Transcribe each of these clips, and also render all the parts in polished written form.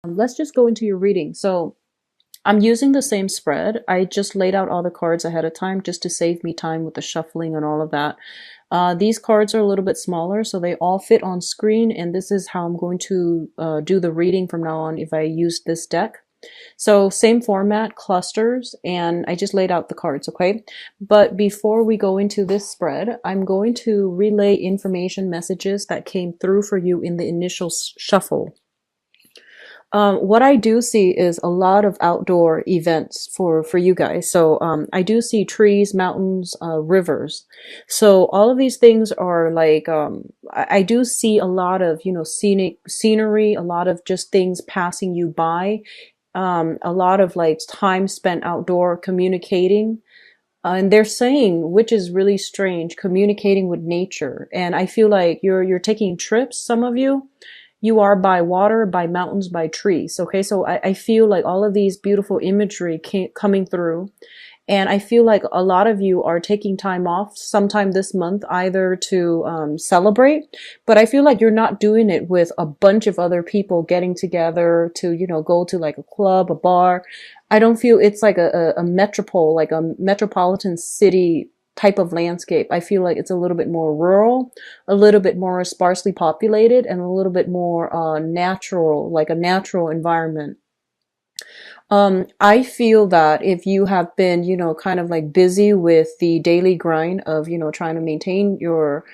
Let's just go into your reading. So I'm using the same spread. I just laid out all the cards ahead of time just to save me time with the shuffling and all of that. These cards are a little bit smaller, so they all fit on screen, and this is how I'm going to do the reading from now on if I use this deck. So same format, clusters, and I just laid out the cards, okay? But before we go into this spread, I'm going to relay information messages that came through for you in the initial shuffle. What I do see is a lot of outdoor events for you guys. So I do see trees, mountains, rivers. So all of these things are like I do see a lot of, you know, scenic scenery, a lot of just things passing you by, a lot of like time spent outdoor communicating. And they're saying, which is really strange, communicating with nature. And I feel like you're taking trips, some of you. You are by water, by mountains, by trees. Okay, so I feel like all of these beautiful imagery coming through. And I feel like a lot of you are taking time off sometime this month, either to celebrate, but I feel like you're not doing it with a bunch of other people getting together to, you know, go to like a club, a bar. I don't feel it's like a metropole, like a metropolitan city type of landscape. I feel like it's a little bit more rural, a little bit more sparsely populated, and a little bit more natural, like a natural environment. I feel that if you have been, you know, kind of like busy with the daily grind of, you know, trying to maintain your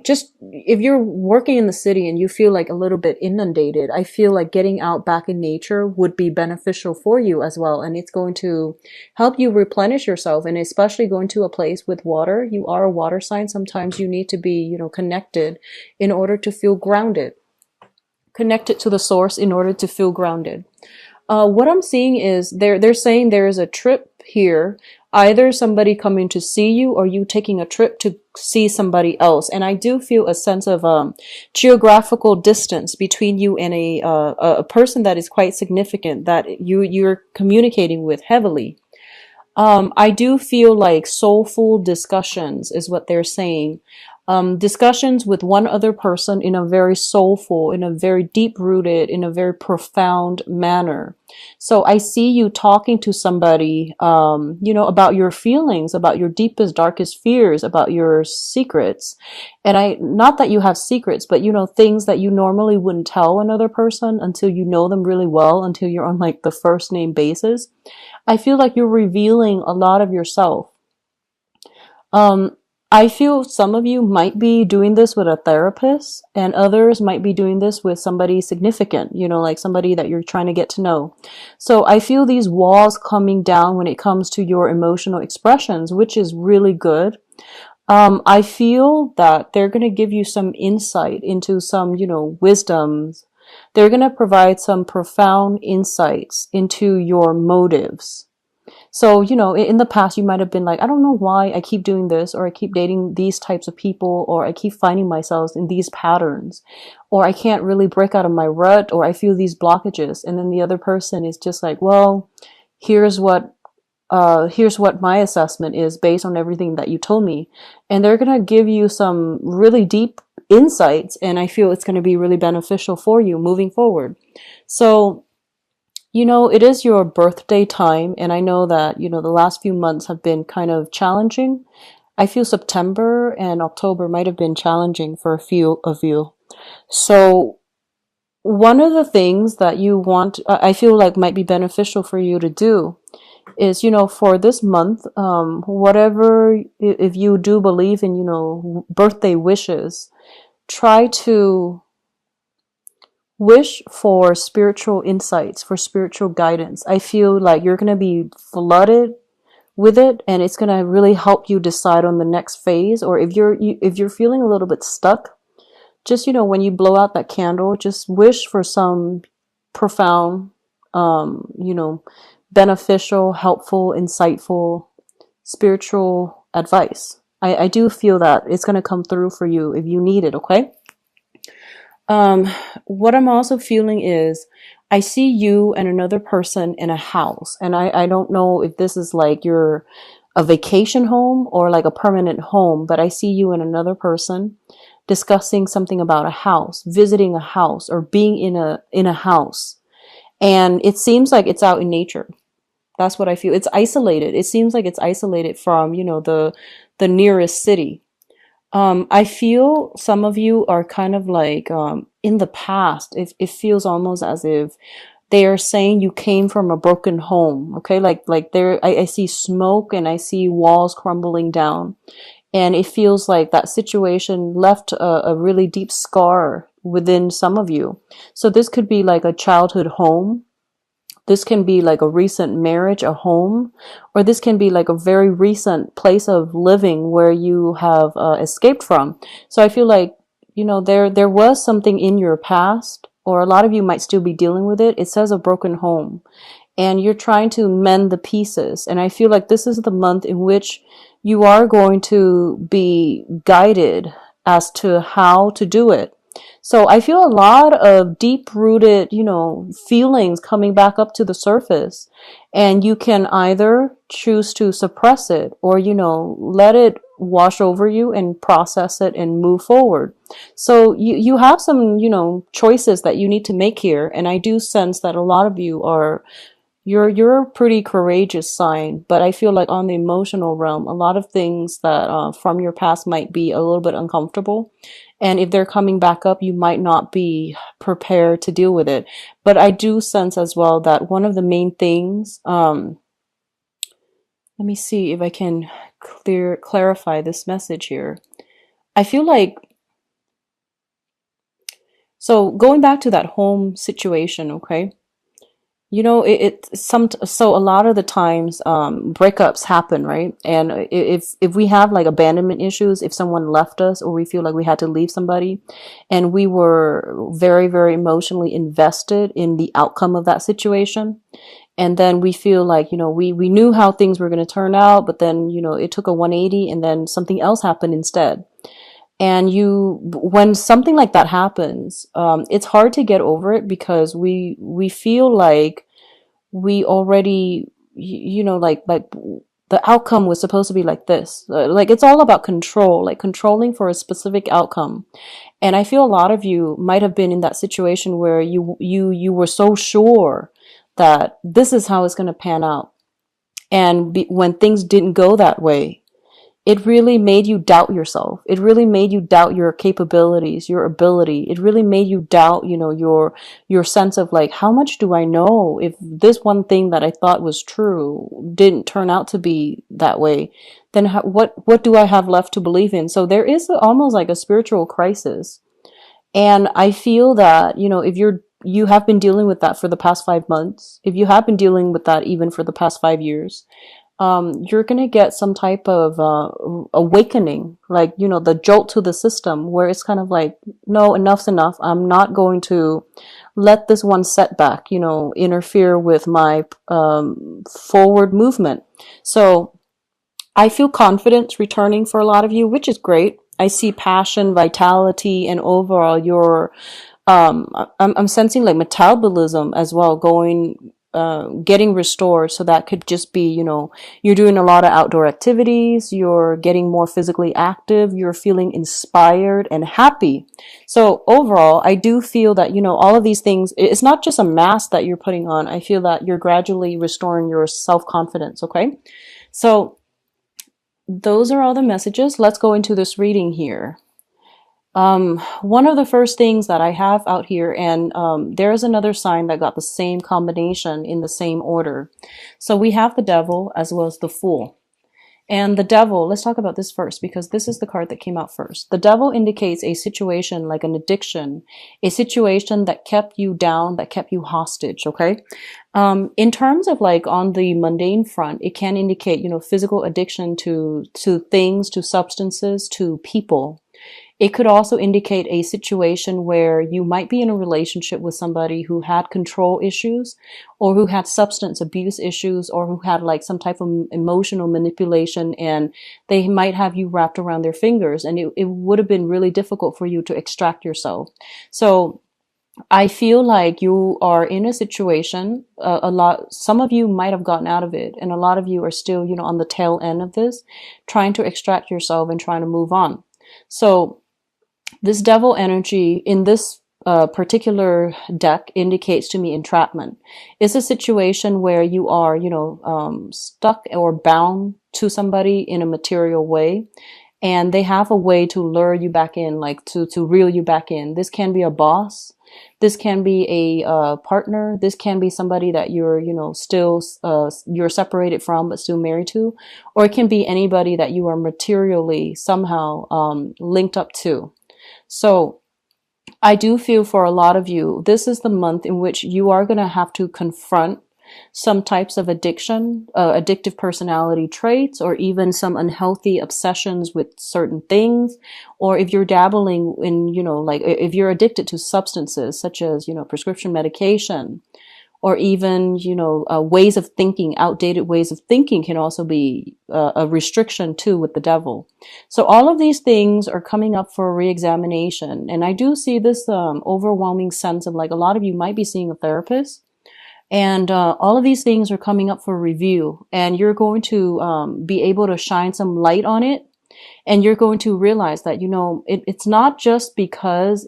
just if you're working in the city and you feel like a little bit inundated, I feel like getting out back in nature would be beneficial for you as well. And it's going to help you replenish yourself, and especially going to a place with water. You are a water sign. Sometimes you need to be, you know, connected in order to feel grounded, connected to the source in order to feel grounded. What I'm seeing is they're saying there is a trip here, either somebody coming to see you or you taking a trip to see somebody else. And I do feel a sense of geographical distance between you and a person that is quite significant, that you're communicating with heavily. I do feel like soulful discussions is what they're saying. Discussions with one other person in a very soulful, in a very deep rooted, in a very profound manner. So I see you talking to somebody, you know, about your feelings, about your deepest, darkest fears, about your secrets. And not that you have secrets, but, you know, things that you normally wouldn't tell another person until you know them really well, until you're on like the first name basis. I feel like you're revealing a lot of yourself. I feel some of you might be doing this with a therapist, and others might be doing this with somebody significant, you know, like somebody that you're trying to get to know. So I feel these walls coming down when it comes to your emotional expressions, which is really good. I feel that they're going to give you some insight into some, you know, wisdoms. They're going to provide some profound insights into your motives. So, you know, in the past, you might have been like, I don't know why I keep doing this, or I keep dating these types of people, or I keep finding myself in these patterns, or I can't really break out of my rut, or I feel these blockages. And then the other person is just like, well, here's what my assessment is based on everything that you told me. And they're going to give you some really deep insights. And I feel it's going to be really beneficial for you moving forward. So, you know, it is your birthday time, and I know that, you know, the last few months have been kind of challenging. I feel September and October might have been challenging for a few of you. So one of the things that you want, I feel like might be beneficial for you to do is, you know, for this month, whatever, if you do believe in, you know, birthday wishes, try to wish for spiritual insights, for spiritual guidance. I feel like you're going to be flooded with it, and it's going to really help you decide on the next phase. Or if you're feeling a little bit stuck, just, you know, when you blow out that candle, just wish for some profound, you know, beneficial, helpful, insightful, spiritual advice. I do feel that it's going to come through for you if you need it. Okay. What I'm also feeling is I see you and another person in a house, and I don't know if this is like a vacation home or like a permanent home, but I see you and another person discussing something about a house, visiting a house, or being in a house. And it seems like it's out in nature. That's what I feel. It's isolated. It seems like it's isolated from, the nearest city. I feel some of you are kind of like, in the past, it feels almost as if they are saying you came from a broken home. Okay. Like I see smoke and I see walls crumbling down. And it feels like that situation left a really deep scar within some of you. So this could be like a childhood home. This can be like a recent marriage, a home, or this can be like a very recent place of living where you have escaped from. So I feel like, there was something in your past, or a lot of you might still be dealing with it. It says a broken home, and you're trying to mend the pieces. And I feel like this is the month in which you are going to be guided as to how to do it. So I feel a lot of deep rooted, feelings coming back up to the surface, and you can either choose to suppress it or, let it wash over you and process it and move forward. So you have some, choices that you need to make here. And I do sense that a lot of you are, you're a pretty courageous sign, but I feel like on the emotional realm, a lot of things that from your past might be a little bit uncomfortable. And if they're coming back up, you might not be prepared to deal with it. But I do sense as well that one of the main things, let me see if I can clarify this message here. I feel like, so going back to that home situation, okay? So a lot of the times, breakups happen, right? And if we have like abandonment issues, if someone left us or we feel like we had to leave somebody and we were very, very emotionally invested in the outcome of that situation. And then we feel like, we knew how things were going to turn out, but then, it took a 180 and then something else happened instead. And when something like that happens, it's hard to get over it because we feel like we already, like the outcome was supposed to be like this. Like it's all about control, like controlling for a specific outcome. And I feel a lot of you might have been in that situation where you were so sure that this is how it's going to pan out. And when things didn't go that way, it really made you doubt yourself. It really made you doubt your capabilities, your ability. It really made you doubt, your sense of like, how much do I know if this one thing that I thought was true didn't turn out to be that way? Then what do I have left to believe in? So there is almost like a spiritual crisis. And I feel that, if you have been dealing with that for the past 5 months, if you have been dealing with that even for the past 5 years, you're going to get some type of awakening, like, the jolt to the system where it's kind of like, no, enough's enough. I'm not going to let this one setback, interfere with my forward movement. So I feel confidence returning for a lot of you, which is great. I see passion, vitality, and overall I'm sensing like metabolism as well getting restored. So that could just be, you're doing a lot of outdoor activities, you're getting more physically active, you're feeling inspired and happy. So overall, I do feel that, all of these things, it's not just a mask that you're putting on. I feel that you're gradually restoring your self-confidence. Okay. So those are all the messages. Let's go into this reading here. One of the first things that I have out here, and there's another sign that got the same combination in the same order. So we have the Devil as well as the Fool. And the Devil, let's talk about this first because this is the card that came out first. The Devil indicates a situation like an addiction, a situation that kept you down, that kept you hostage, okay? In terms of like on the mundane front, it can indicate, physical addiction to things, to substances, to people. It could also indicate a situation where you might be in a relationship with somebody who had control issues or who had substance abuse issues or who had like some type of emotional manipulation, and they might have you wrapped around their fingers, and it would have been really difficult for you to extract yourself. So I feel like you are in a situation, some of you might have gotten out of it, and a lot of you are still, on the tail end of this, trying to extract yourself and trying to move on. So this Devil energy in this particular deck indicates to me entrapment. It's a situation where you are, stuck or bound to somebody in a material way, and they have a way to lure you back in, like to reel you back in. This can be a boss. This can be a partner. This can be somebody that you're, still you're separated from but still married to, or it can be anybody that you are materially somehow linked up to. So I do feel for a lot of you, this is the month in which you are going to have to confront some types of addiction, addictive personality traits, or even some unhealthy obsessions with certain things. Or if you're dabbling in, like if you're addicted to substances such as, prescription medication, or even, ways of thinking, outdated ways of thinking can also be a restriction too with the devil. So all of these things are coming up for reexamination. And I do see this overwhelming sense of like a lot of you might be seeing a therapist. And all of these things are coming up for review. And you're going to be able to shine some light on it. And you're going to realize that, it's not just because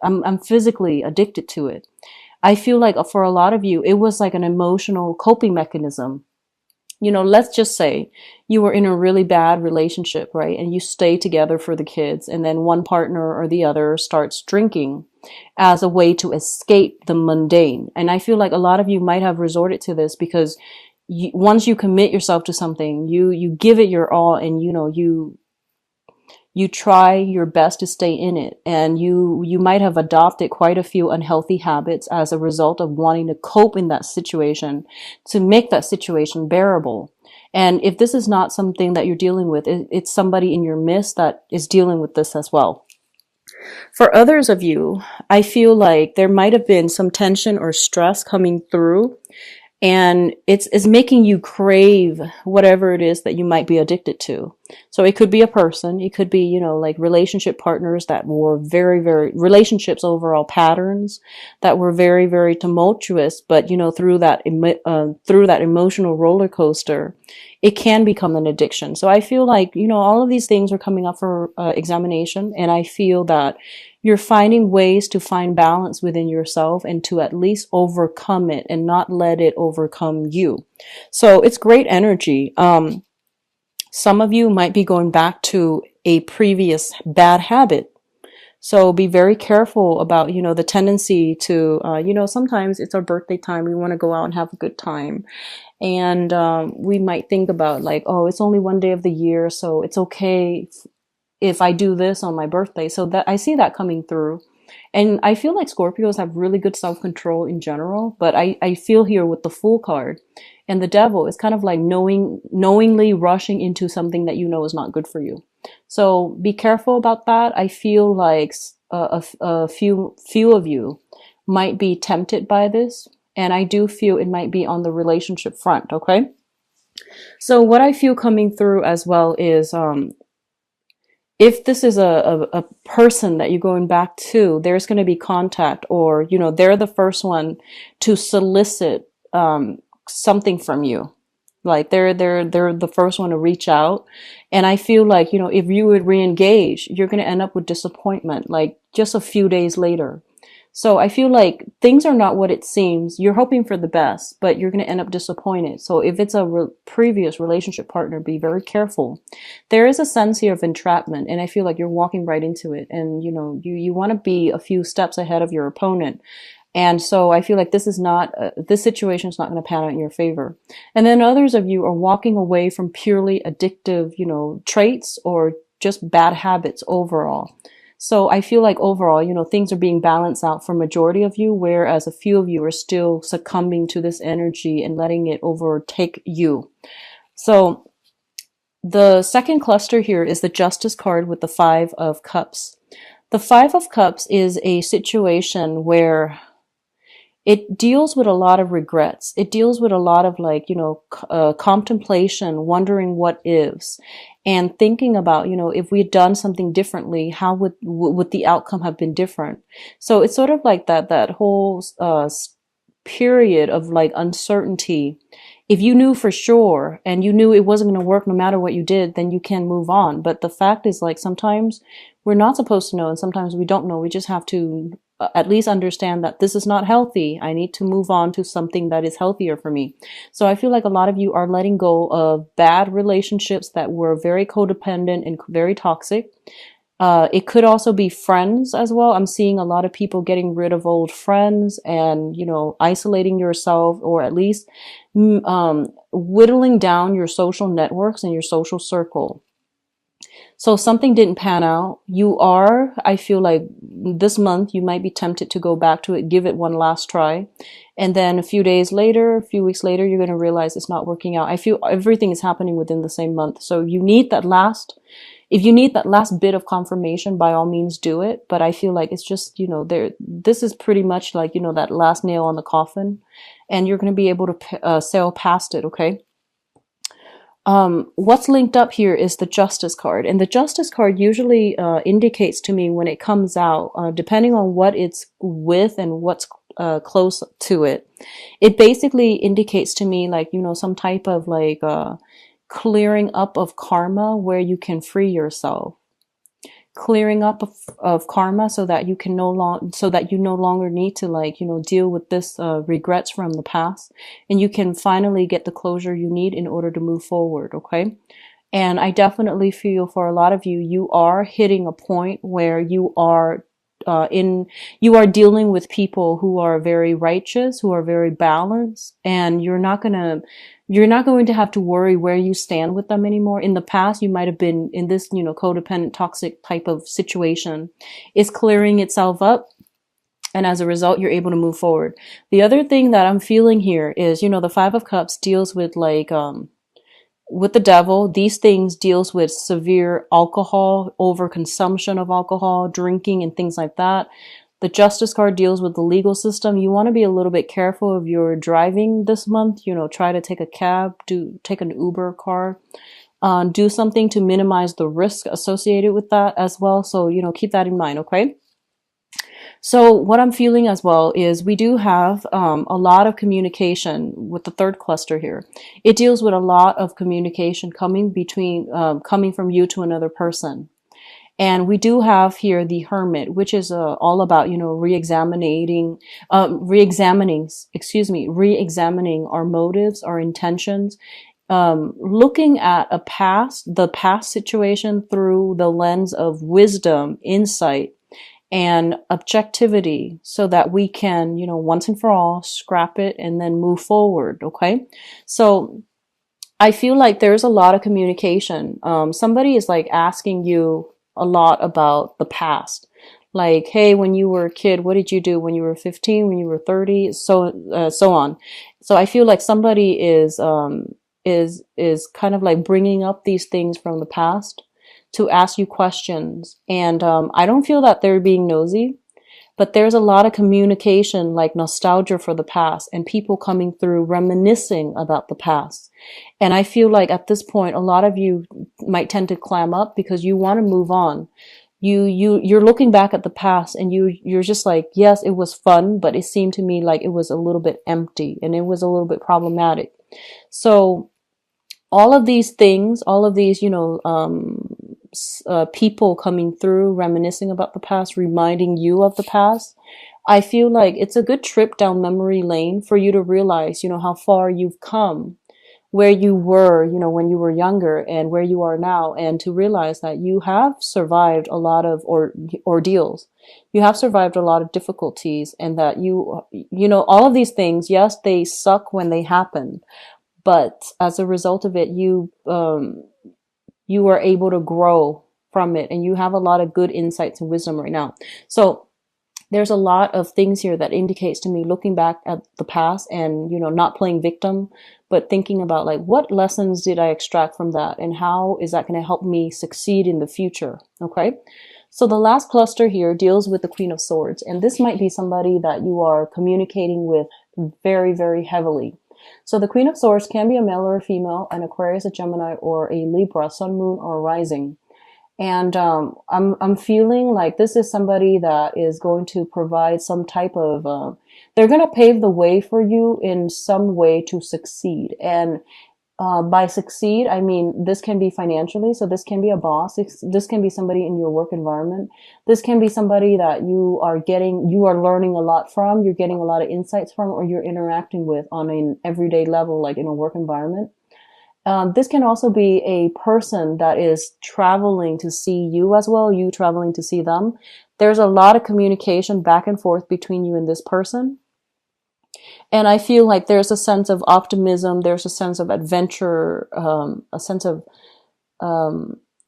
I'm physically addicted to it. I feel like for a lot of you, it was like an emotional coping mechanism. Let's just say you were in a really bad relationship, right? And you stay together for the kids, and then one partner or the other starts drinking as a way to escape the mundane. And I feel like a lot of you might have resorted to this because once you commit yourself to something, you give it your all, and you try your best to stay in it, and you might have adopted quite a few unhealthy habits as a result of wanting to cope in that situation, to make that situation bearable. And if this is not something that you're dealing with, it's somebody in your midst that is dealing with this as well. For others of you, I feel like there might have been some tension or stress coming through, and it's making you crave whatever it is that you might be addicted to. So it could be a person, it could be, like relationship partners that were very, very, relationships overall patterns that were very, very tumultuous, but through that emotional roller coaster, it can become an addiction. So I feel like, all of these things are coming up for examination, and I feel that you're finding ways to find balance within yourself and to at least overcome it and not let it overcome you. So it's great energy. Some of you might be going back to a previous bad habit. So be very careful about, the tendency to, sometimes it's our birthday time. We want to go out and have a good time. And we might think about like, oh, it's only one day of the year, so it's okay if I do this on my birthday. So that I see that coming through. And I feel like Scorpios have really good self-control in general, but I feel here with the Fool card and the Devil, it's kind of like knowingly rushing into something that is not good for you. So be careful about that. I feel like a few of you might be tempted by this, and I do feel it might be on the relationship front, okay? So what I feel coming through as well is if this is a person that you're going back to, there's going to be contact, or, they're the first one to solicit something from you. Like they're the first one to reach out. And I feel like, if you would re-engage, you're going to end up with disappointment, like just a few days later. So I feel like things are not what it seems. You're hoping for the best, but you're going to end up disappointed. So if it's a previous relationship partner, be very careful. There is a sense here of entrapment, and I feel like you're walking right into it. And, you want to be a few steps ahead of your opponent. And so I feel like this situation is not going to pan out in your favor. And then others of you are walking away from purely addictive, traits or just bad habits overall. So I feel like overall, things are being balanced out for majority of you, whereas a few of you are still succumbing to this energy and letting it overtake you. So the second cluster here is the Justice card with the Five of Cups. The Five of Cups is a situation where it deals with a lot of regrets. It deals with a lot of contemplation, wondering what ifs, and thinking about, if we had done something differently, how would the outcome have been different? So it's sort of like that whole period of like uncertainty. If you knew for sure and you knew it wasn't going to work no matter what you did, then you can move on. But the fact is, like, sometimes we're not supposed to know, and sometimes we don't know. We just have to at least understand that this is not healthy. I need to move on to something that is healthier for me. So I feel like a lot of you are letting go of bad relationships that were very codependent and very toxic. It could also be friends as well. I'm seeing a lot of people getting rid of old friends and, isolating yourself, or at least whittling down your social networks and your social circle. So something didn't pan out. I feel like this month you might be tempted to go back to it, give it one last try. And then a few days later, a few weeks later, you're going to realize it's not working out. I feel everything is happening within the same month. So if you need that last bit of confirmation, by all means do it. But I feel like it's just, this is pretty much like, that last nail on the coffin, and you're going to be able to sail past it. Okay. What's linked up here is the Justice card, and the Justice card usually indicates to me when it comes out, depending on what it's with and what's close to it, it basically indicates to me like, some type of like clearing up of karma where you can free yourself. Clearing up of karma so that you can no longer need to like, deal with this regrets from the past, and you can finally get the closure you need in order to move forward. Okay. And I definitely feel for a lot of you, you are hitting a point where you are dealing with people who are very righteous, who are very balanced, and you're not going to have to worry where you stand with them anymore. In the past, you might have been in this, codependent, toxic type of situation. It's clearing itself up, and as a result, you're able to move forward. The other thing that I'm feeling here is, the Five of Cups deals with like, with the devil. These things deals with severe alcohol, overconsumption of alcohol, drinking, and things like that. The Justice card deals with the legal system. You want to be a little bit careful if you're driving this month. Try to take a cab, take an Uber car, do something to minimize the risk associated with that as well. So, keep that in mind. Okay. So what I'm feeling as well is we do have a lot of communication with the third cluster here. It deals with a lot of communication coming from you to another person. And we do have here the Hermit, which is all about, re-examining our motives, our intentions, looking at the past situation through the lens of wisdom, insight, and objectivity, so that we can, once and for all, scrap it and then move forward. Okay. So I feel like there's a lot of communication. Somebody is like asking you a lot about the past. Like, hey, when you were a kid, what did you do when you were 15, when you were 30, so on. So I feel like somebody is kind of like bringing up these things from the past to ask you questions. And I don't feel that they're being nosy, but there's a lot of communication, like nostalgia for the past, and people coming through reminiscing about the past. And I feel like at this point, a lot of you might tend to clam up because you want to move on. You're looking back at the past, and you're just like, yes, it was fun, but it seemed to me like it was a little bit empty and it was a little bit problematic. So all of these things, people coming through, reminiscing about the past, reminding you of the past, I feel like it's a good trip down memory lane for you to realize, how far you've come, where you were, when you were younger, and where you are now, and to realize that you have survived a lot of ordeals. You have survived a lot of difficulties, and that all of these things, yes, they suck when they happen, but as a result of it, you are able to grow from it, and you have a lot of good insights and wisdom right now. So there's a lot of things here that indicates to me, looking back at the past and, not playing victim, but thinking about like, what lessons did I extract from that, and how is that going to help me succeed in the future? Okay. So the last cluster here deals with the Queen of Swords, and this might be somebody that you are communicating with very, very heavily. So the Queen of Swords can be a male or a female, an Aquarius, a Gemini, or a Libra, sun, moon, or rising. And I'm feeling like this is somebody that is going to provide some type of, they're going to pave the way for you in some way to succeed. And By succeed, I mean this can be financially. So this can be a boss. This can be somebody in your work environment. This can be somebody that you are learning a lot from, you're getting a lot of insights from, or you're interacting with on an everyday level, like in a work environment. This can also be a person that is traveling to see you as well, you traveling to see them. There's a lot of communication back and forth between you and this person. And I feel like there's a sense of optimism, there's a sense of adventure, a sense of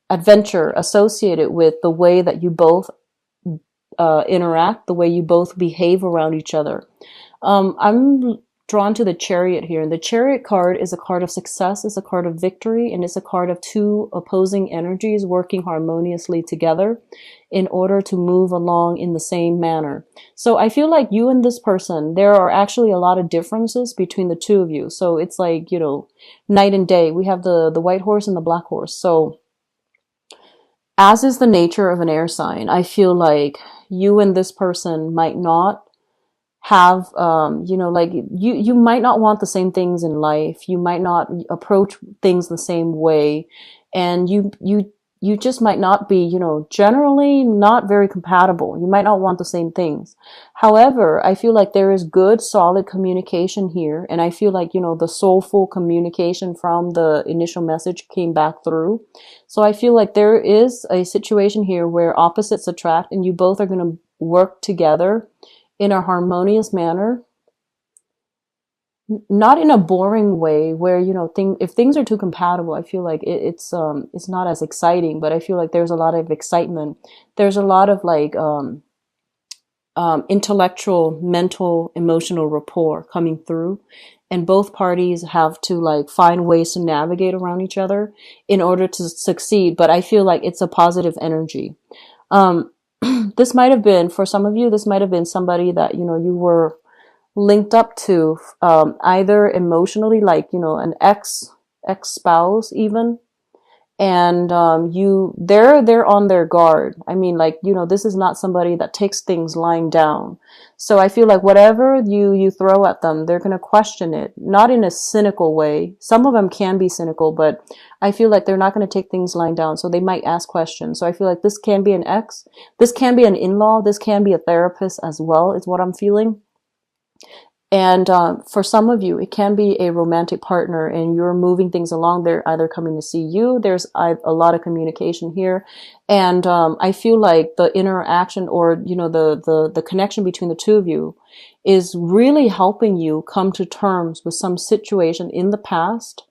adventure associated with the way that you both interact, the way you both behave around each other. I'm drawn to the Chariot here, and the Chariot card is a card of success, it's a card of victory, and it's a card of two opposing energies working harmoniously together in order to move along in the same manner. So I feel like you and this person, there are actually a lot of differences between the two of you. So it's like, night and day. We have the white horse and the black horse. So as is the nature of an air sign, I feel like you and this person might not have like you might not want the same things in life, you might not approach things the same way, and you just might not be, generally not very compatible. You might not want the same things. However, I feel like there is good solid communication here, and I feel like, the soulful communication from the initial message came back through. So I feel like there is a situation here where opposites attract, and you both are going to work together in a harmonious manner, not in a boring way where, if things are too compatible, I feel like it's not as exciting, but I feel like there's a lot of excitement. There's a lot of like intellectual, mental, emotional rapport coming through, and both parties have to like find ways to navigate around each other in order to succeed. But I feel like it's a positive energy. This might have been, for some of you, this might have been somebody that, you were linked up to, either emotionally, like, an ex-spouse even. And, they're on their guard. I mean, like, this is not somebody that takes things lying down. So I feel like whatever you throw at them, they're going to question it, not in a cynical way. Some of them can be cynical, but I feel like they're not going to take things lying down. So they might ask questions. So I feel like this can be an ex, this can be an in-law, this can be a therapist as well, is what I'm feeling. And for some of you, it can be a romantic partner, and you're moving things along. They're either coming to see you. There's a lot of communication here. And I feel like the interaction, or, the connection between the two of you is really helping you come to terms with some situation in the past,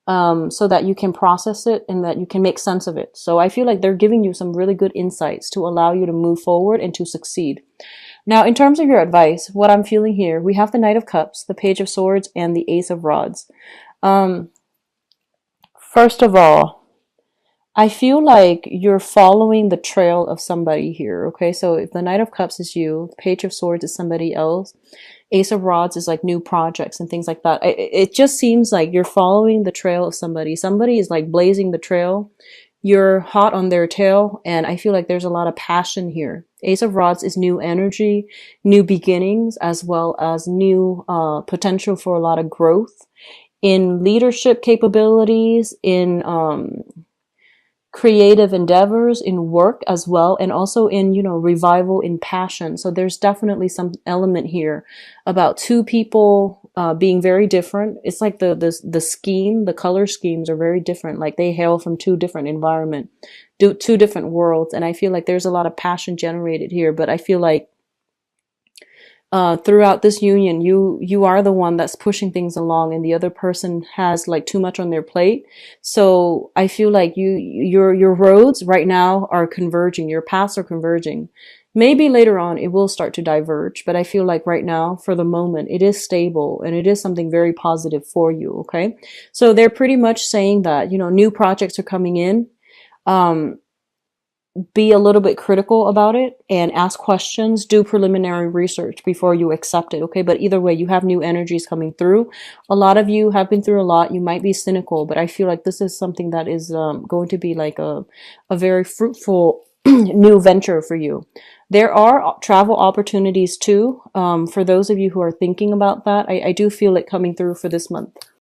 so that you can process it and that you can make sense of it. So I feel like they're giving you some really good insights to allow you to move forward and to succeed. Now, in terms of your advice, what I'm feeling here, we have the Knight of Cups, the Page of Swords, and the Ace of Rods. First of all, I feel like you're following the trail of somebody here, okay? So if the Knight of Cups is you, the Page of Swords is somebody else, Ace of Rods is like new projects and things like that. It just seems like you're following the trail of somebody. Somebody is like blazing the trail. You're hot on their tail, and I feel like there's a lot of passion here. Ace of Rods is new energy, new beginnings, as well as new potential for a lot of growth in leadership capabilities, in creative endeavors, in work as well, and also in, revival in passion. So there's definitely some element here about two people being very different. It's like the scheme, the color schemes are very different. Like they hail from two different environment, two different worlds. And I feel like there's a lot of passion generated here, but I feel like throughout this union, you are the one that's pushing things along, and the other person has like too much on their plate. So I feel like your roads right now are converging, your paths are converging. Maybe later on it will start to diverge, but I feel like right now, for the moment, it is stable, and it is something very positive for you, okay? So they're pretty much saying that, new projects are coming in. Be a little bit critical about it and ask questions, do preliminary research before you accept it, okay? But either way, you have new energies coming through. A lot of you have been through a lot. You might be cynical, but I feel like this is something that is going to be like a very fruitful new venture for you. There are travel opportunities too, for those of you who are thinking about that. I do feel it coming through for this month.